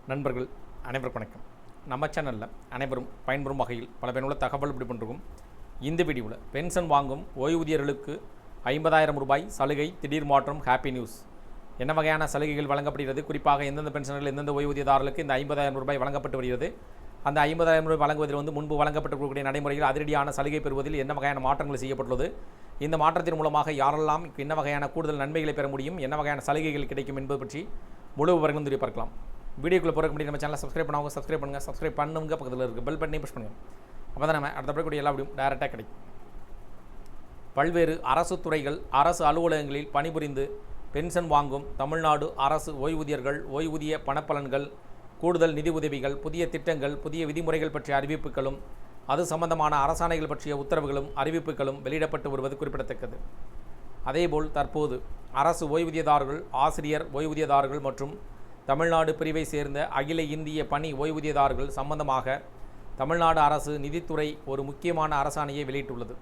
நண்பர்கள் அனைவருக்கும் வணக்கம். நம்ம சேனலில் அனைவரும் பயன்பெறும் வகையில் பல பயனுள்ள தகவல் இப்படி பண்ணுறோம். இந்த வீடியோவில் பென்ஷன் வாங்கும் ஓய்வூதியர்களுக்கு 50,000 ரூபாய் சலுகை, திடீர் மாற்றம், ஹாப்பி நியூஸ். என்ன வகையான சலுகைகள் வழங்கப்படுகிறது, குறிப்பாக எந்தெந்த பென்ஷன்கள் எந்தெந்த ஓய்வூதியதாரர்களுக்கு இந்த 50,000 ரூபாய் வழங்கப்பட்டு வருகிறது, அந்த 50,000 ரூபாய் வழங்குவதில் முன்பு வழங்கப்பட்டிருக்கக்கூடிய நடைமுறையில் அதிரடியான சலுகை பெறுவதில் என்ன வகையான மாற்றங்கள் செய்யப்பட்டுள்ளது, இந்த மாற்றத்தின் மூலமாக யாரெல்லாம் என்ன வகையான கூடுதல் நன்மைகளை பெற முடியும், என்ன வகையான சலுகைகள் கிடைக்கும் என்பது பற்றி முழு விவரங்களும் தெரிய பார்க்கலாம். வீடியோக்குள்ளே போகிற முடியும். நம்ம சேனலை சப்ஸ்கிரைப் பண்ணுவாங்க, சப்ஸ்கிரைப் பண்ணுங்க, பக்கத்தில் இருக்குது பெல் பட்டனை புஷ் பண்ணுங்கள். அப்போ தான் நம்ம அடுத்தபடி எல்லா வீடியும் டைரெக்டாக கிடைக்கும். பல்வேறு அரசு துறைகள், அரசு அலுவலகங்களில் பணிபுரிந்து பென்ஷன் வாங்கும் தமிழ்நாடு அரசு ஓய்வூதியர்கள் ஓய்வூதிய பணப்பலன்கள், கூடுதல் நிதி உதவிகள், புதிய திட்டங்கள், புதிய விதிமுறைகள் பற்றிய அறிவிப்புகளும் அது சம்பந்தமான அரசாணைகள் பற்றிய உத்தரவுகளும் அறிவிப்புகளும் வெளியிடப்பட்டு வருவது குறிப்பிடத்தக்கது. அதேபோல் தற்போது அரசு ஓய்வூதியதாரர்கள், ஆசிரியர் ஓய்வூதியதாரர்கள் மற்றும் தமிழ்நாடு பிரிவை சேர்ந்த அகில இந்திய பணி ஓய்வூதியதாரர்கள் சம்பந்தமாக தமிழ்நாடு அரசு நிதித்துறை ஒரு முக்கியமான அரசாணையை வெளியிட்டுள்ளது.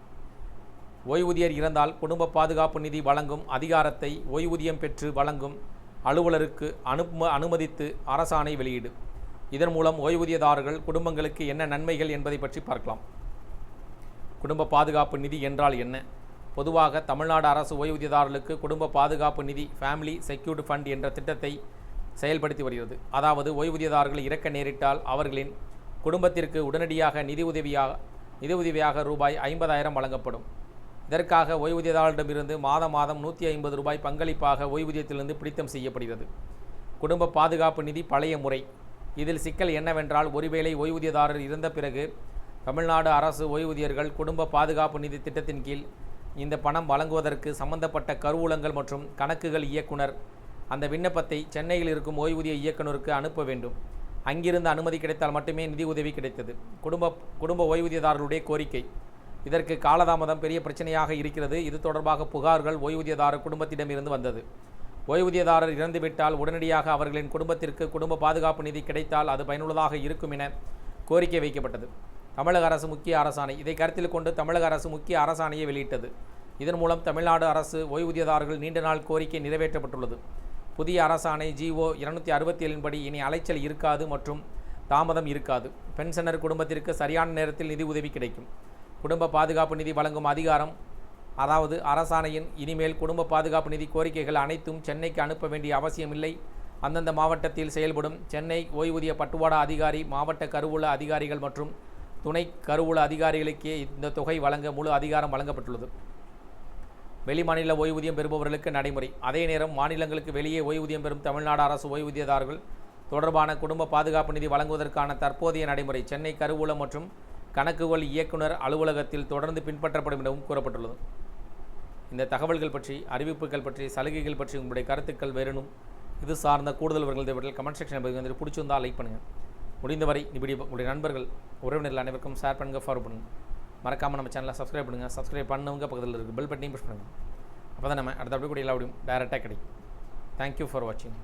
ஓய்வூதியர் இறந்தால் குடும்ப பாதுகாப்பு நிதி வழங்கும் அதிகாரத்தை ஓய்வூதியம் பெற்று வழங்கும் அலுவலருக்கு அனுமதித்து அரசாணை வெளியீடு. இதன் மூலம் ஓய்வூதியதாரர்கள் குடும்பங்களுக்கு என்ன நன்மைகள் என்பதை பற்றி பார்க்கலாம். குடும்ப பாதுகாப்பு நிதி என்றால் என்ன? பொதுவாக தமிழ்நாடு அரசு ஓய்வூதியதாரர்களுக்கு குடும்ப பாதுகாப்பு நிதி, ஃபேமிலி செக்யூர்டு ஃபண்ட் என்ற திட்டத்தை செயல்படுத்தி வருகிறது. அதாவது ஓய்வூதியதாரர்கள் இறக்க நேரிட்டால் அவர்களின் குடும்பத்திற்கு உடனடியாக நிதி உதவியாக ரூபாய் 50,000 வழங்கப்படும். இதற்காக ஓய்வூதியதாரரிடமிருந்து மாதம் 150 ரூபாய் பங்களிப்பாக ஓய்வூதியத்திலிருந்து பிடித்தம் செய்யப்படுகிறது. குடும்ப பாதுகாப்பு நிதி பழைய முறை. இதில் சிக்கல் என்னவென்றால், ஒருவேளை ஓய்வூதியதாரர் இறந்த பிறகு தமிழ்நாடு அரசு ஓய்வூதியர்கள் குடும்ப பாதுகாப்பு நிதி திட்டத்தின் கீழ் இந்த பணம் வழங்குவதற்கு சம்பந்தப்பட்ட கருவூலங்கள் மற்றும் கணக்குகள் இயக்குனர் அந்த விண்ணப்பத்தை சென்னையில் இருக்கும் ஓய்வூதிய இயக்குநருக்கு அனுப்ப வேண்டும். அங்கிருந்து அனுமதி கிடைத்தால் மட்டுமே நிதி உதவி கிடைத்தது. குடும்ப ஓய்வூதியதாரர்களுடைய கோரிக்கை. இதற்கு காலதாமதம் பெரிய பிரச்சனையாக இருக்கிறது. இது தொடர்பாக புகார்கள் ஓய்வூதியதாரர் குடும்பத்திடமிருந்து வந்தது. ஓய்வூதியதாரர் இறந்துவிட்டால் உடனடியாக அவர்களின் குடும்பத்திற்கு குடும்ப பாதுகாப்பு நிதி கிடைத்தால் அது பயனுள்ளதாக இருக்கும் என கோரிக்கை வைக்கப்பட்டது. தமிழக அரசு முக்கிய அரசாணை. இதை கருத்தில் கொண்டு தமிழக அரசு முக்கிய அரசாணையை வெளியிட்டது. இதன் மூலம் தமிழ்நாடு அரசு ஓய்வூதியதாரர்கள் நீண்ட நாள் கோரிக்கை நிறைவேற்றப்பட்டுள்ளது. புதிய அரசாணை GO 267 படி இனி அலைச்சல் இருக்காது மற்றும் தாமதம் இருக்காது. பென்ஷனர் குடும்பத்திற்கு சரியான நேரத்தில் நிதி உதவி கிடைக்கும். குடும்ப பாதுகாப்பு நிதி வழங்கும் அதிகாரம், அதாவது அரசாணையின் இனிமேல் குடும்ப பாதுகாப்பு நிதி கோரிக்கைகள் அனைத்தும் சென்னைக்கு அனுப்ப வேண்டிய அவசியமில்லை. அந்தந்த மாவட்டத்தில் செயல்படும் சென்னை ஓய்வூதிய பட்டுவாடா அதிகாரி, மாவட்ட கருவூல அதிகாரிகள் மற்றும் துணை கருவூல அதிகாரிகளுக்கே இந்த தொகை வழங்க முழு அதிகாரம் வழங்கப்பட்டுள்ளது. வெளிமாநில ஓய்வூதியம் பெறுபவர்களுக்கு நடைமுறை. அதே நேரம் மாநிலங்களுக்கு வெளியே ஓய்வூதியம் பெறும் தமிழ்நாடு அரசு ஓய்வூதியதாரர்கள் தொடர்பான குடும்ப பாதுகாப்பு நிதி வழங்குவதற்கான தற்போதைய நடைமுறை சென்னை கருவூலம் மற்றும் கணக்குகள் இயக்குனர் அலுவலகத்தில் தொடர்ந்து பின்பற்றப்படும் எனவும் கூறப்பட்டுள்ளது. இந்த தகவல்கள் பற்றி, அறிவிப்புகள் பற்றி, சலுகைகள் பற்றி உங்களுடைய கருத்துக்கள் வேறனும் இது சார்ந்த கூடுதல் விவரங்கள் கமெண்ட் செக்ஷன் வந்து பிடிச்சிருந்தால் லைக் பண்ணுங்கள். முடிந்தவரை இப்படி உங்களுடைய நண்பர்கள், உறவினர்கள் அனைவருக்கும் ஷேர் பண்ணுங்கள், ஃபார்வர்ட் பண்ணுங்கள். மறக்காமல் நம்ம சேனலை சப்ஸ்கிரைப் பண்ணுங்கள். சப்ஸ்கிரைப் பண்ணுங்க, பக்கத்தில் இருக்குது பெல் பட்டனையும் புஷ் பண்ணுங்கள். அப்போ தான் நம்ம அடுத்த அப்படி கூட எல்லா வீடியும் டைரெக்டாக கிடைக்கும். தேங்க்யூ ஃபார் வாட்சிங்.